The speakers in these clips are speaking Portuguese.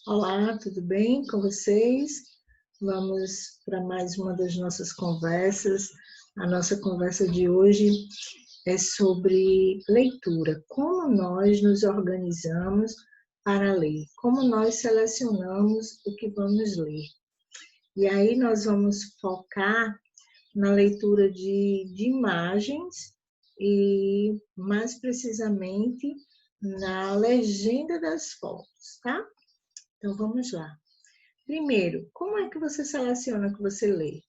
Olá, tudo bem com vocês? Vamos para mais uma das nossas conversas. A nossa conversa de hoje é sobre leitura. Como nós nos organizamos para ler? Como nós selecionamos o que vamos ler? E aí nós vamos focar na leitura de imagens e, mais precisamente, na legenda das fotos, tá? Então, vamos lá. Primeiro, como é que você seleciona o que você lê?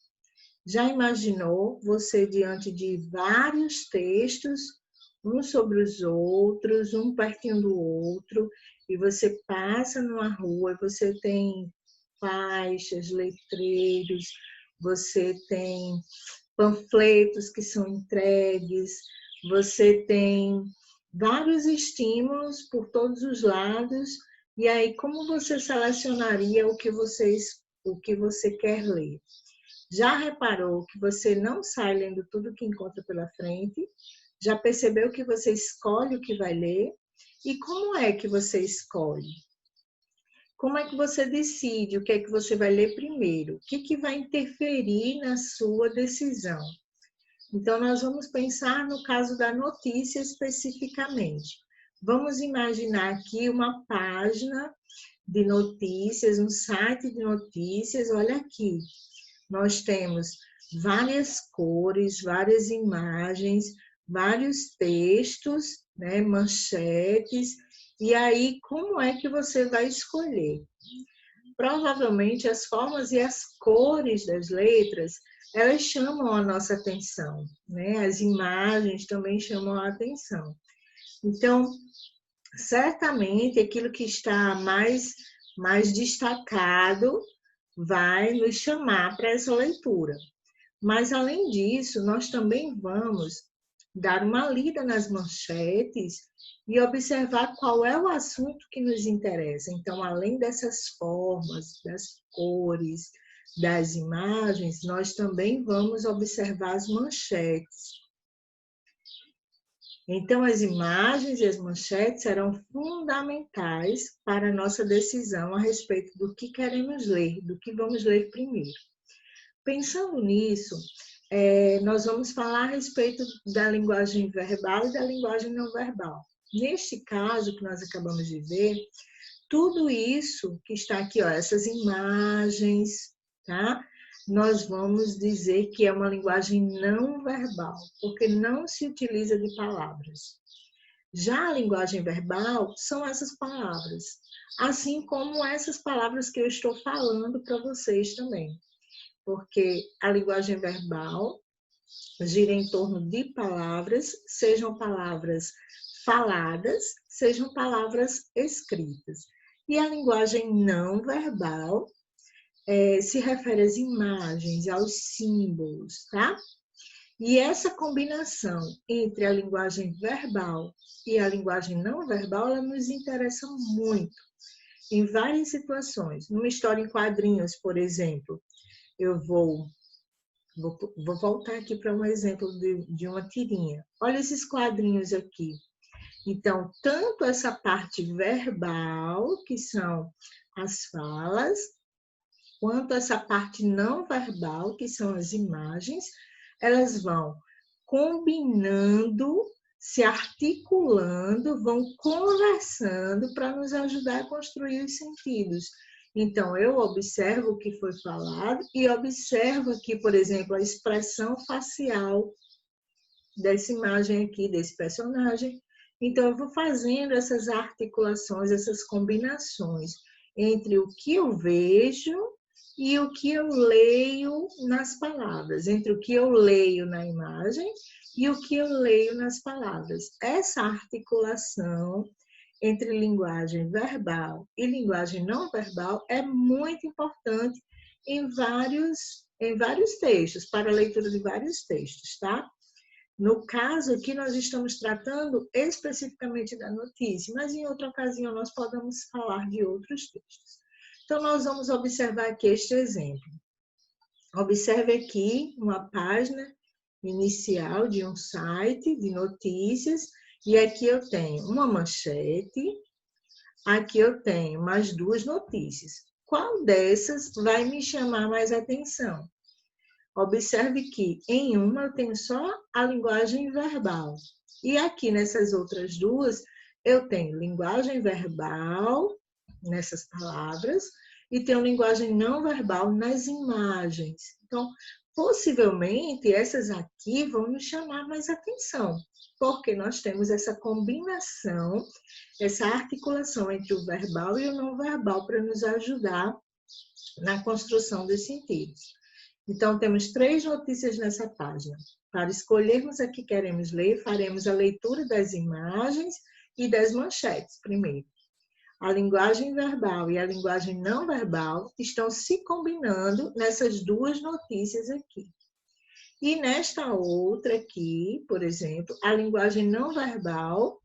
Já imaginou você diante de vários textos, uns sobre os outros, um pertinho do outro, e você passa numa rua e você tem faixas, letreiros, você tem panfletos que são entregues, você tem vários estímulos por todos os lados, e aí como você selecionaria o que você quer ler? Já reparou que você não sai lendo tudo que encontra pela frente? Já percebeu que você escolhe o que vai ler? E como é que você escolhe? Como é que você decide o que é que você vai ler primeiro? O que vai interferir na sua decisão? Então, nós vamos pensar no caso da notícia especificamente. Vamos imaginar aqui uma página de notícias, um site de notícias. Olha aqui, nós temos várias cores, várias imagens, vários textos, né, manchetes. E aí, como é que você vai escolher? Provavelmente as formas e as cores das letras, elas chamam a nossa atenção, né? As imagens também chamam a atenção. Então, certamente aquilo que está mais destacado vai nos chamar para essa leitura. Mas, além disso, nós também vamos dar uma lida nas manchetes e observar qual é o assunto que nos interessa. Então, além dessas formas, das cores, das imagens, nós também vamos observar as manchetes. Então, as imagens e as manchetes serão fundamentais para a nossa decisão a respeito do que queremos ler, do que vamos ler primeiro. Pensando nisso, nós vamos falar a respeito da linguagem verbal e da linguagem não verbal. Neste caso que nós acabamos de ver, tudo isso que está aqui, ó, essas imagens, tá? Nós vamos dizer que é uma linguagem não verbal, porque não se utiliza de palavras. Já a linguagem verbal são essas palavras, assim como essas palavras que eu estou falando para vocês também. Porque a linguagem verbal gira em torno de palavras, sejam palavras faladas, sejam palavras escritas. E a linguagem não verbal se refere às imagens, aos símbolos, tá? E essa combinação entre a linguagem verbal e a linguagem não verbal, ela nos interessa muito em várias situações. Numa história em quadrinhos, por exemplo, eu vou voltar aqui para um exemplo de uma tirinha. Olha esses quadrinhos aqui. Então, tanto essa parte verbal, que são as falas, quanto essa parte não verbal, que são as imagens, elas vão combinando, se articulando, vão conversando para nos ajudar a construir os sentidos. Então, eu observo o que foi falado e observo aqui, por exemplo, a expressão facial dessa imagem aqui, desse personagem. Então, eu vou fazendo essas articulações, essas combinações entre o que eu vejo e o que eu leio nas palavras, entre o que eu leio na imagem e o que eu leio nas palavras. Essa articulação entre linguagem verbal e linguagem não verbal é muito importante em vários textos, para a leitura de vários textos, tá? No caso aqui, nós estamos tratando especificamente da notícia, mas em outra ocasião nós podemos falar de outros textos. Então, nós vamos observar aqui este exemplo. Observe aqui uma página inicial de um site de notícias, e aqui eu tenho uma manchete, Aqui eu tenho mais duas notícias. Qual dessas vai me chamar mais atenção? Observe que em uma eu tenho só a linguagem verbal. E aqui nessas outras duas, eu tenho linguagem verbal nessas palavras e tenho linguagem não verbal nas imagens. Então, possivelmente, essas aqui vão nos chamar mais atenção, porque nós temos essa combinação, essa articulação entre o verbal e o não verbal para nos ajudar na construção dos sentidos. Então, temos 3 notícias nessa página. Para escolhermos a que queremos ler, faremos a leitura das imagens e das manchetes primeiro. A linguagem verbal e a linguagem não verbal estão se combinando nessas duas notícias aqui. E nesta outra aqui, por exemplo, a linguagem não verbal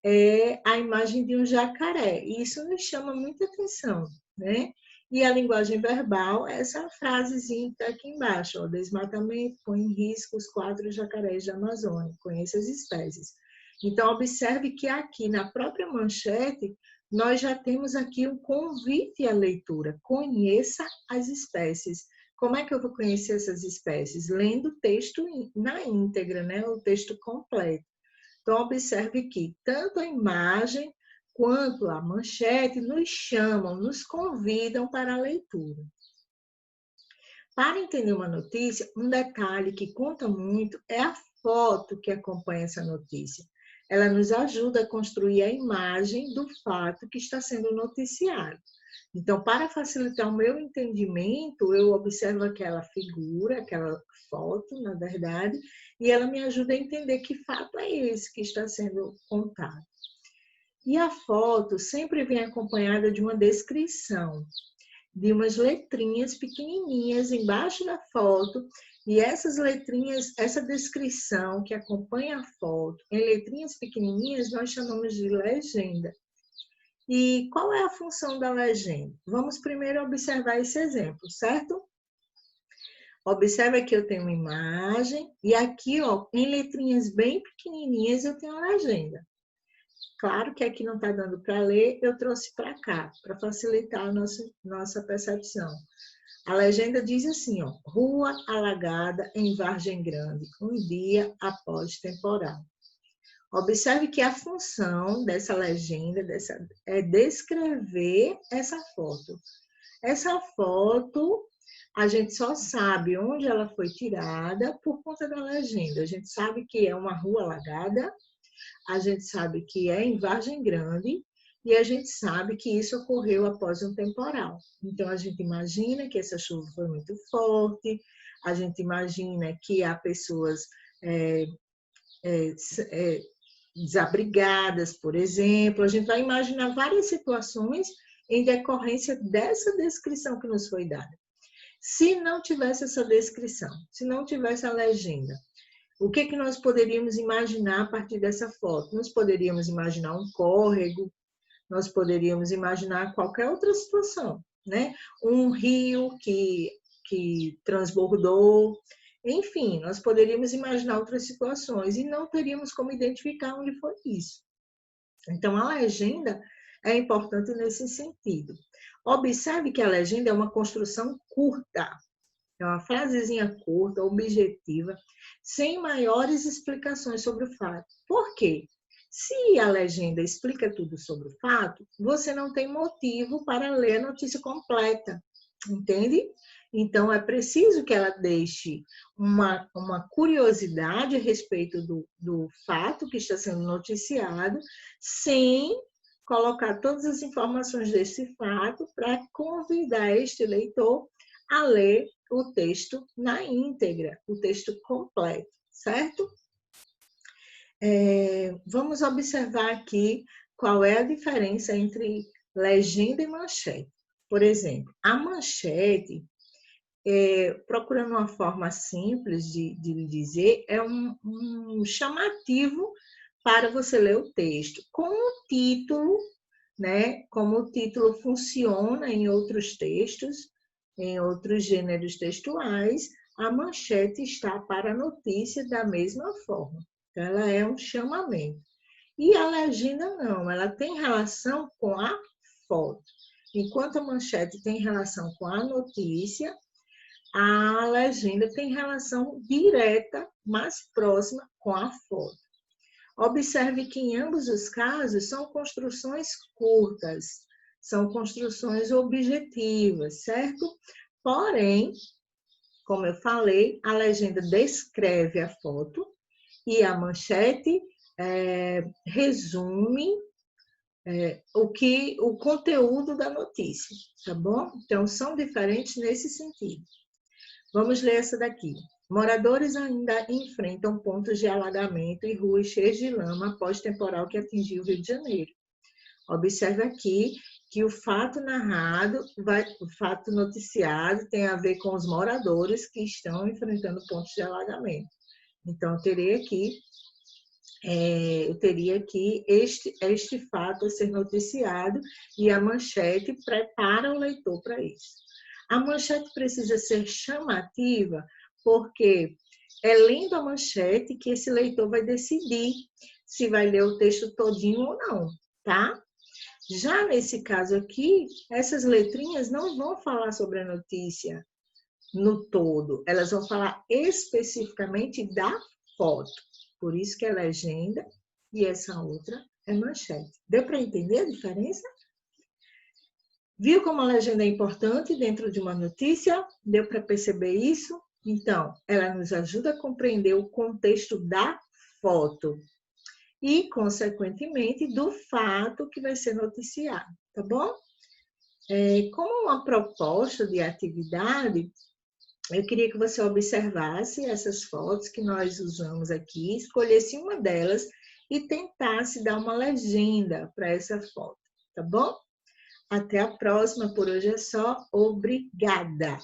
é a imagem de um jacaré. E isso nos chama muita atenção, né? E a linguagem verbal é essa frasezinha que está aqui embaixo, ó, desmatamento põe em risco os 4 jacarés da Amazônia, conheça as espécies. Então, observe que aqui na própria manchete, nós já temos aqui um convite à leitura, conheça as espécies. Como é que eu vou conhecer essas espécies? Lendo o texto na íntegra, né? O texto completo. Então, observe que tanto a imagem quanto a manchete nos chamam, nos convidam para a leitura. Para entender uma notícia, um detalhe que conta muito é a foto que acompanha essa notícia. Ela nos ajuda a construir a imagem do fato que está sendo noticiado. Então, para facilitar o meu entendimento, eu observo aquela figura, aquela foto, na verdade, e ela me ajuda a entender que fato é esse que está sendo contado. E a foto sempre vem acompanhada de uma descrição, de umas letrinhas pequenininhas embaixo da foto, e essas letrinhas, essa descrição que acompanha a foto, em letrinhas pequenininhas, nós chamamos de legenda. E qual é a função da legenda? Vamos primeiro observar esse exemplo, certo? Observe que eu tenho uma imagem e aqui, ó, em letrinhas bem pequenininhas, eu tenho a legenda. Claro que aqui não está dando para ler, eu trouxe para cá, para facilitar a nossa percepção. A legenda diz assim, ó, rua alagada em Vargem Grande, um dia após temporal. Observe que a função dessa legenda é descrever essa foto. Essa foto, a gente só sabe onde ela foi tirada por conta da legenda. A gente sabe que é uma rua alagada, a gente sabe que é em Vargem Grande e a gente sabe que isso ocorreu após um temporal. Então, a gente imagina que essa chuva foi muito forte, a gente imagina que há pessoas desabrigadas, por exemplo. A gente vai imaginar várias situações em decorrência dessa descrição que nos foi dada. Se não tivesse essa descrição, se não tivesse a legenda, o que nós poderíamos imaginar a partir dessa foto? Nós poderíamos imaginar um córrego, nós poderíamos imaginar qualquer outra situação, né? Um rio que transbordou, enfim, nós poderíamos imaginar outras situações e não teríamos como identificar onde foi isso. Então, a legenda é importante nesse sentido. Observe que a legenda é uma construção curta, é uma frasezinha curta, objetiva, sem maiores explicações sobre o fato. Por quê? Se a legenda explica tudo sobre o fato, você não tem motivo para ler a notícia completa, entende? Então, é preciso que ela deixe uma curiosidade a respeito do fato que está sendo noticiado, sem colocar todas as informações desse fato para convidar este leitor a ler o texto na íntegra, o texto completo, certo? Vamos observar aqui qual é a diferença entre legenda e manchete. Por exemplo, a manchete, procurando uma forma simples de lhe dizer, é um chamativo para você ler o texto. Com o título, né? Como o título funciona em outros textos, em outros gêneros textuais, a manchete está para a notícia da mesma forma. Então, ela é um chamamento. E a legenda não, ela tem relação com a foto. Enquanto a manchete tem relação com a notícia, a legenda tem relação direta, mais próxima com a foto. Observe que em ambos os casos são construções curtas, são construções objetivas, certo? Porém, como eu falei, a legenda descreve a foto e a manchete resume o conteúdo da notícia, tá bom? Então, são diferentes nesse sentido. Vamos ler essa daqui. Moradores ainda enfrentam pontos de alagamento e ruas cheias de lama após temporal que atingiu o Rio de Janeiro. Observe aqui que o fato narrado, o fato noticiado tem a ver com os moradores que estão enfrentando pontos de alagamento. Então, eu teria aqui este fato a ser noticiado e a manchete prepara o leitor para isso. A manchete precisa ser chamativa porque é lendo a manchete que esse leitor vai decidir se vai ler o texto todinho ou não, tá? Já nesse caso aqui, essas letrinhas não vão falar sobre a notícia no todo, elas vão falar especificamente da foto. Por isso que é legenda e essa outra é manchete. Deu para entender a diferença? Viu como a legenda é importante dentro de uma notícia? Deu para perceber isso? Então, ela nos ajuda a compreender o contexto da foto e, consequentemente, do fato que vai ser noticiado, tá bom? Como uma proposta de atividade, eu queria que você observasse essas fotos que nós usamos aqui, escolhesse uma delas e tentasse dar uma legenda para essa foto, tá bom? Até a próxima, por hoje é só. Obrigada!